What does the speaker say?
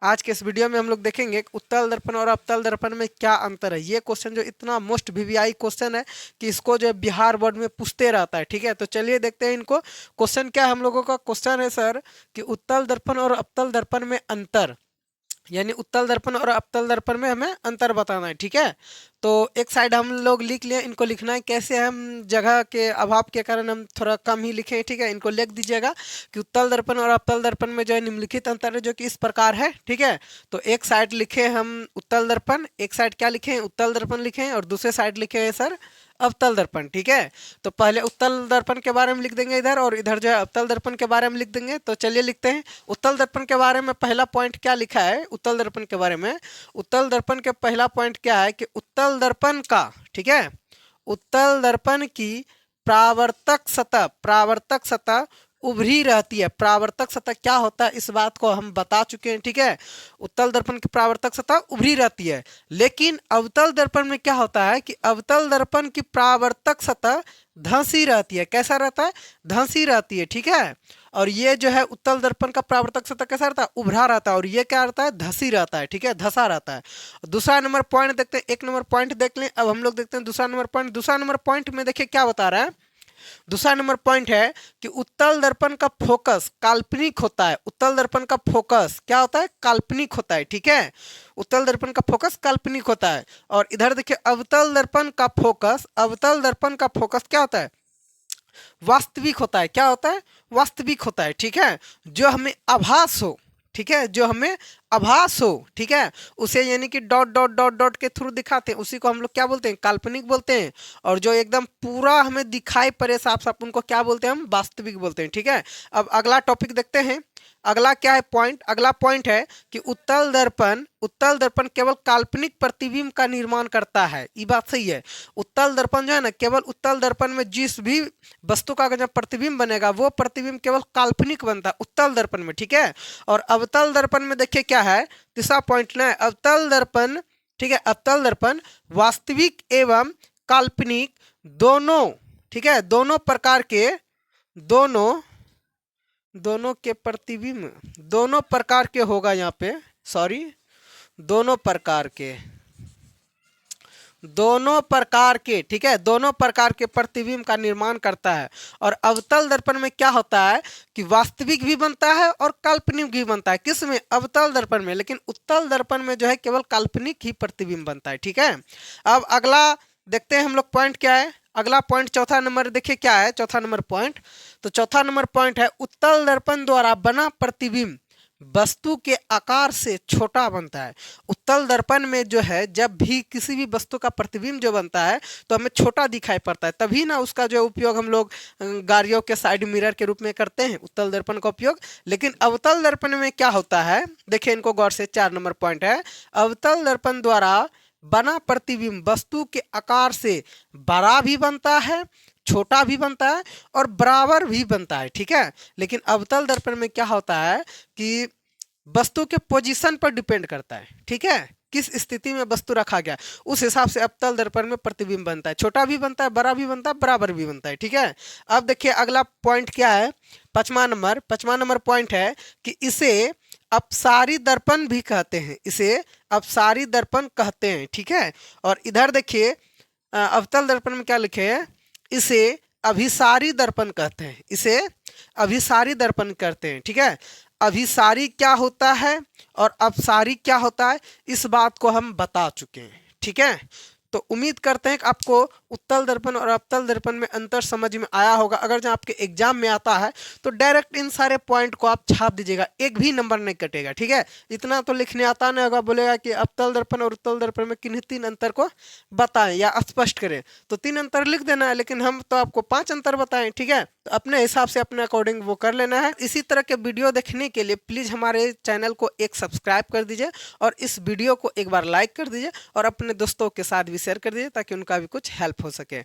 आज के इस वीडियो में हम लोग देखेंगे कि उत्तल दर्पण और अवतल दर्पण में क्या अंतर है। ये क्वेश्चन जो इतना मोस्ट वीवीआई क्वेश्चन है कि इसको जो है बिहार बोर्ड में पूछते रहता है। ठीक है, तो चलिए देखते हैं इनको। क्वेश्चन क्या है हम लोगों का? क्वेश्चन है सर कि उत्तल दर्पण और अवतल दर्पण में अंतर, यानी उत्तल दर्पण और अवतल दर्पण में हमें अंतर बताना है। ठीक है, तो एक साइड हम लोग लिख लिए, इनको लिखना है कैसे? हम जगह के अभाव के कारण हम थोड़ा कम ही लिखे। ठीक है, इनको लिख दीजिएगा कि उत्तल दर्पण और अवतल दर्पण में जो है निम्नलिखित अंतर है जो कि इस प्रकार है। ठीक है, तो एक साइड लिखे हम उत्तल दर्पण, एक साइड क्या लिखे हैं? उत्तल दर्पण लिखे हैं, और दूसरे साइड लिखे हैं सर अवतल दर्पण। ठीक है, तो पहले उत्तल दर्पण के बारे में लिख देंगे इधर, और इधर जो है अवतल दर्पण के बारे में लिख देंगे। तो चलिए लिखते हैं। उत्तल दर्पण के बारे में पहला पॉइंट क्या लिखा है? उत्तल दर्पण के बारे में, उत्तल दर्पण के पहला पॉइंट क्या है कि उत्तल दर्पण का, ठीक है, उत्तल दर्पण की प्रावर्तक सतह उभरी रहती है। प्रावर्तक सतह क्या होता है इस बात को हम बता चुके हैं। ठीक है, उत्तल दर्पण की प्रावर्तक सतह उभरी रहती है, लेकिन अवतल दर्पण में क्या होता है कि अवतल दर्पण की प्रावर्तक सतह धंसी रहती है। कैसा रहता है? धंसी रहती है। ठीक है, और ये जो है उत्तल दर्पण का प्रावर्तक सतह कैसा रहता है? उभरा रहता है, और ये क्या रहता है? धंसी रहता है। ठीक है, धंसा रहता है। दूसरा नंबर पॉइंट देखते हैं, एक नंबर पॉइंट देख लें। अब हम लोग देखते हैं दूसरा नंबर पॉइंट। दूसरा नंबर पॉइंट में देखिए क्या बता रहा है। दूसरा नंबर पॉइंट है कि उत्तल दर्पण का फोकस काल्पनिक होता है। उत्तल दर्पण का फोकस क्या होता है? काल्पनिक होता है। ठीक है, उत्तल दर्पण का फोकस काल्पनिक होता है। और इधर देखिए अवतल दर्पण का फोकस, अवतल दर्पण का फोकस क्या होता है? वास्तविक होता है। क्या होता है? वास्तविक होता है। ठीक है, जो हमें आभास हो, ठीक है, जो हमें आभास हो, ठीक है, उसे यानी कि डॉट डॉट डॉट डॉट के थ्रू दिखाते हैं, उसी को हम लोग क्या बोलते हैं? काल्पनिक बोलते हैं। और जो एकदम पूरा हमें दिखाई पड़े साफ साफ, उनको क्या बोलते हैं? हम वास्तविक बोलते हैं। ठीक है, अब अगला टॉपिक देखते हैं। अगला क्या है पॉइंट? अगला पॉइंट है कि उत्तल दर्पण केवल काल्पनिक प्रतिबिंब का निर्माण करता है। ये बात सही है। उत्तल दर्पण जो है ना, केवल उत्तल दर्पण में जिस भी वस्तु का जब प्रतिबिंब बनेगा वो प्रतिबिंब केवल काल्पनिक बनता है उत्तल दर्पण में। ठीक है, और अवतल दर्पण में देखिए क्या है, तीसरा पॉइंट ना, अवतल दर्पण, ठीक है, अवतल दर्पण वास्तविक एवं काल्पनिक दोनों, ठीक है, दोनों प्रकार के, दोनों के प्रतिबिंब, दोनों प्रकार के होगा यहाँ पे, सॉरी, दोनों प्रकार के, दोनों प्रकार के, ठीक है, दोनों प्रकार के प्रतिबिंब का निर्माण करता है। और अवतल दर्पण में क्या होता है कि वास्तविक भी बनता है और काल्पनिक भी बनता है। किस में? अवतल दर्पण में। लेकिन उत्तल दर्पण में जो है केवल काल्पनिक ही प्रतिबिंब बनता है। ठीक है, अब अगला देखते हैं हम लोग पॉइंट क्या है। अगला पॉइंट चौथा नंबर देखिए क्या है चौथा नंबर पॉइंट। तो चौथा नंबर पॉइंट है उत्तल दर्पण द्वारा बना प्रतिबिंब वस्तु के आकार से छोटा बनता है। उत्तल दर्पण में जो है जब भी किसी भी वस्तु का प्रतिबिंब जो बनता है तो हमें छोटा दिखाई पड़ता है, तभी ना उसका जो उपयोग हम लोग गाड़ियों के साइड मिरर के रूप में करते हैं, उत्तल दर्पण का उपयोग। लेकिन अवतल दर्पण में क्या होता है, देखिए इनको गौर से, 4 नंबर पॉइंट है, अवतल दर्पण द्वारा बना प्रतिबिंब वस्तु के आकार से बड़ा भी बनता है, छोटा भी बनता है और बराबर भी बनता है। ठीक है, लेकिन अवतल दर्पण में क्या होता है कि वस्तु के पोजीशन पर डिपेंड करता है। ठीक है, किस स्थिति में वस्तु रखा गया उस हिसाब से अवतल दर्पण में प्रतिबिंब बनता है, छोटा भी बनता है, बड़ा भी बनता है, बराबर भी बनता है। ठीक है, अब देखिए अगला पॉइंट क्या है, पांचवा नंबर पॉइंट है कि इसे अपसारी दर्पण भी कहते हैं, इसे अपसारी दर्पण कहते हैं। ठीक है, और इधर देखिए अवतल दर्पण में क्या लिखे है, इसे अभिसारी दर्पण कहते हैं, इसे अभिसारी दर्पण करते हैं। ठीक है, अभिसारी क्या होता है और अपसारी क्या होता है इस बात को हम बता चुके हैं। ठीक है, तो उम्मीद करते हैं कि आपको उत्तल दर्पण और अवतल दर्पण में अंतर समझ में आया होगा। अगर जो आपके एग्जाम में आता है तो डायरेक्ट इन सारे पॉइंट को आप छाप दीजिएगा, एक भी नंबर नहीं कटेगा। ठीक है, इतना तो लिखने आता नहीं होगा, बोलेगा कि अवतल दर्पण और उत्तल दर्पण में किन्हीं 3 अंतर को बताएं या स्पष्ट करें, तो 3 अंतर लिख देना है, लेकिन हम तो आपको 5 अंतर बताएं। ठीक है, तो अपने हिसाब से अपने अकॉर्डिंग वो कर लेना है। इसी तरह के वीडियो देखने के लिए प्लीज़ हमारे चैनल को एक सब्सक्राइब कर दीजिए और इस वीडियो को एक बार लाइक कर दीजिए और अपने दोस्तों के साथ भी शेयर कर दीजिए ताकि उनका भी कुछ हेल्प हो सके।